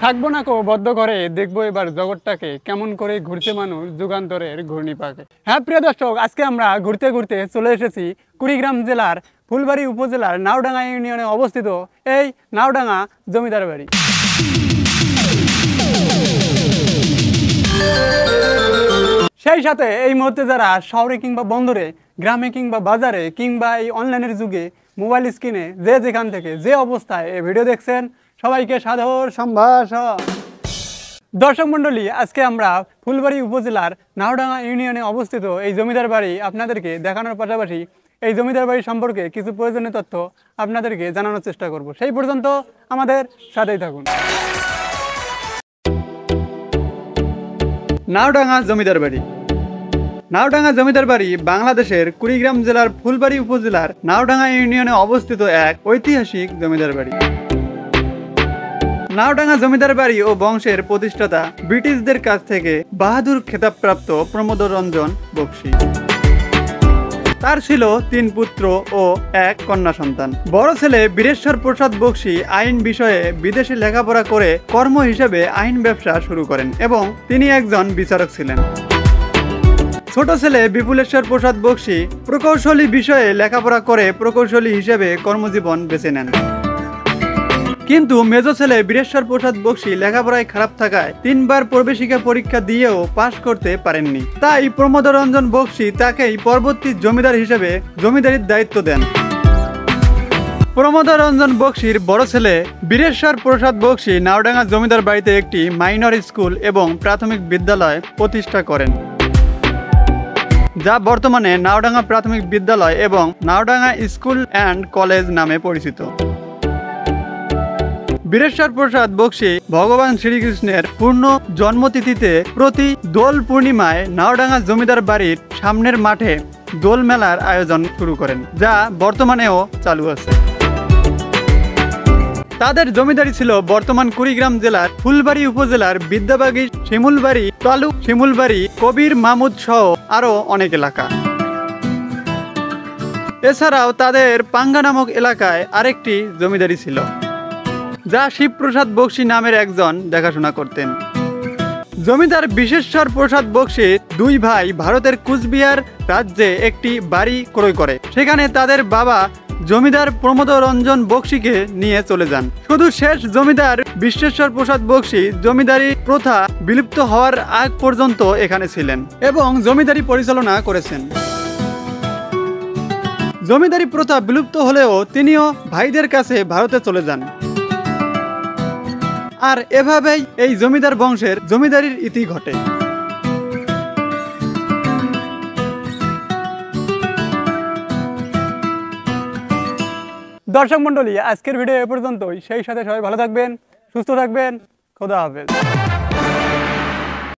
থাকবো না কো বদ্ধ করে, দেখবো এবার জগৎটাকে কেমন করে ঘুরছে মানুষ যুগান্তরের ঘূর্ণিপাকে। হ্যাঁ প্রিয় দর্শক, আজকে আমরা ঘুরতে ঘুরতে চলে এসেছি কুড়িগ্রাম জেলার ফুলবাড়ী উপজেলার নাওডাঙ্গা ইউনিয়নে অবস্থিত এই নাওডাঙ্গা জমিদার বাড়ি। সেই সাথে এই মুহূর্তে যারা শহরে কিংবা বন্দরে, গ্রামে কিংবা বাজারে কিংবা এই অনলাইনের যুগে মোবাইল স্ক্রিনে যে যেখান থেকে যে অবস্থায় এই ভিডিও দেখছেন, সবাইকে সাদর সম্ভাষণ। দর্শক মণ্ডলী, আজকে আমরা ফুলবাড়ী উপজেলার নাওডাঙ্গা ইউনিয়নে অবস্থিত এই জমিদার বাড়ি আপনাদেরকে দেখানোর পাশাপাশি এই জমিদার বাড়ি সম্পর্কে কিছু প্রয়োজনীয় তথ্য আপনাদেরকে জানানোর চেষ্টা করব। সেই পর্যন্ত আমাদের সাথেই থাকুন। নাওডাঙ্গা জমিদার বাড়ি। নাওডাঙ্গা জমিদার বাড়ি বাংলাদেশের কুড়িগ্রাম জেলার ফুলবাড়ী উপজেলার নাওডাঙ্গা ইউনিয়নে অবস্থিত এক ঐতিহাসিক জমিদার বাড়ি। নাওডাঙ্গা জমিদার বাড়ি ও বংশের প্রতিষ্ঠাতা ব্রিটিশদের কাছ থেকে বাহাদুর খেতাবপ্রাপ্ত প্রমোদ রঞ্জন বক্সী। তার ছিল 3 পুত্র ও 1 কন্যা সন্তান। বড় ছেলে বীরেশ্বর প্রসাদ বক্সী আইন বিষয়ে বিদেশে লেখাপড়া করে কর্ম হিসেবে আইন ব্যবসা শুরু করেন এবং তিনি একজন বিচারক ছিলেন। ছোট ছেলে বিপুলেশ্বর প্রসাদ বক্সী প্রকৌশলী বিষয়ে লেখাপড়া করে প্রকৌশলী হিসেবে কর্মজীবন বেছে নেন। কিন্তু মেজ ছেলে বীরেশ্বর প্রসাদ বক্সী লেখাপড়ায় খারাপ থাকায় 3 বার প্রবেশিকা পরীক্ষা দিয়েও পাশ করতে পারেননি। তাই প্রমোদ রঞ্জন বক্সী তাকেই পরবর্তী জমিদার হিসেবে জমিদারির দায়িত্ব দেন। প্রমোদ রঞ্জন বক্সীর বড় ছেলে বীরেশ্বর প্রসাদ বক্সী নাওডাঙ্গা জমিদার বাড়িতে একটি মাইনর স্কুল এবং প্রাথমিক বিদ্যালয় প্রতিষ্ঠা করেন, যা বর্তমানে নাওডাঙ্গা প্রাথমিক বিদ্যালয় এবং নাওডাঙ্গা স্কুল অ্যান্ড কলেজ নামে পরিচিত। বীরেশ্বর প্রসাদ বক্সী ভগবান শ্রীকৃষ্ণের পূর্ণ জন্মতিথিতে প্রতি দোল পূর্ণিমায় নাওডাঙ্গা জমিদার বাড়ির সামনের মাঠে দোল মেলার আয়োজন শুরু করেন, যা বর্তমানেও চালু আছে। তাদের জমিদারি ছিল বর্তমান কুড়িগ্রাম জেলার ফুলবাড়ী উপজেলার বিদ্যাবাগী, শিমুলবাড়ি তালুক, শিমুলবাড়ি, কবির মাহমুদ সহ আরো অনেক এলাকা। এছাড়াও তাদের পাঙ্গা নামক এলাকায় আরেকটি জমিদারি ছিল, যা শিবপ্রসাদ বক্সী নামের একজন দেখাশোনা করতেন। জমিদার বিশেশ্বর প্রসাদ বক্সী 2 ভাই ভারতের কুচবিহার রাজ্যে একটি বাড়ি ক্রয় করে। সেখানে তাদের বাবা জমিদার প্রমোদ রঞ্জন বক্সীকে নিয়ে চলে যান। শুধু শেষ জমিদার বিশ্বেশ্বর প্রসাদ বক্সী জমিদারি প্রথা বিলুপ্ত হওয়ার আগ পর্যন্ত এখানে ছিলেন এবং জমিদারি পরিচালনা করেছেন। জমিদারি প্রথা বিলুপ্ত হলেও তিনিও ভাইদের কাছে ভারতে চলে যান। আর এভাবেই এই জমিদার বংশের জমিদারির ইতি ঘটে। দর্শক মণ্ডলী, আজকের ভিডিও এ পর্যন্তই। সেই সাথে সবাই ভালো থাকবেন, সুস্থ থাকবেন। খোদা হাফেজ।